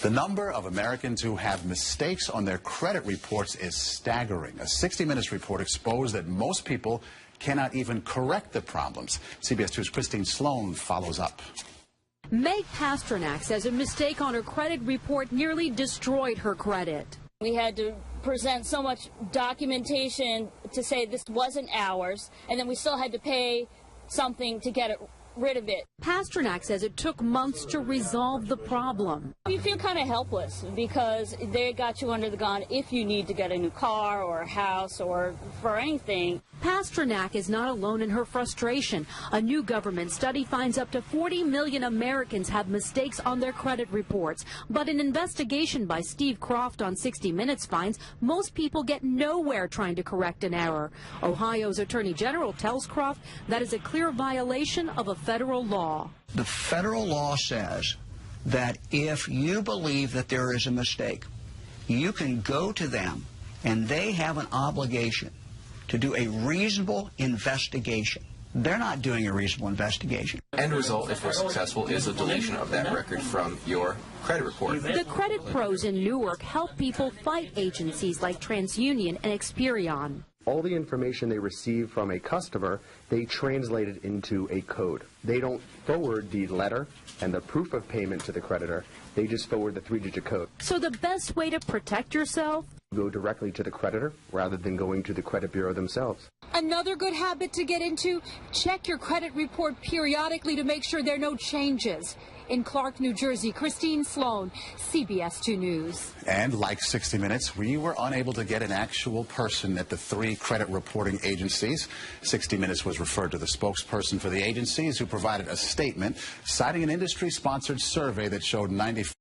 The number of Americans who have mistakes on their credit reports is staggering. A 60 Minutes report exposed that most people cannot even correct the problems. CBS 2's Christine Sloan follows up. Meg Pasternak says a mistake on her credit report nearly destroyed her credit. We had to present so much documentation to say this wasn't ours, and then we still had to pay something to get rid of it. Pasternak says it took months to resolve the problem. You feel kind of helpless because they got you under the gun if you need to get a new car or a house or for anything. Pasternak is not alone in her frustration. A new government study finds up to 40 million Americans have mistakes on their credit reports. But an investigation by Steve Croft on 60 Minutes finds most people get nowhere trying to correct an error. Ohio's Attorney General tells Croft that is a clear violation of a federal law. The federal law says that if you believe that there is a mistake, you can go to them and they have an obligation to do a reasonable investigation. They're not doing a reasonable investigation. End result, if we're successful, is a deletion of that record from your credit report. The credit pros in Newark help people fight agencies like TransUnion and Experian. All the information they receive from a customer, they translate it into a code. They don't forward the letter and the proof of payment to the creditor. They just forward the 3-digit code. So the best way to protect yourself? Go directly to the creditor rather than going to the credit bureau themselves. Another good habit to get into, check your credit report periodically to make sure there are no changes. In Clark, New Jersey, Christine Sloan, CBS 2 News. And like 60 Minutes, we were unable to get an actual person at the 3 credit reporting agencies. 60 Minutes was referred to the spokesperson for the agencies, who provided a statement citing an industry-sponsored survey that showed 95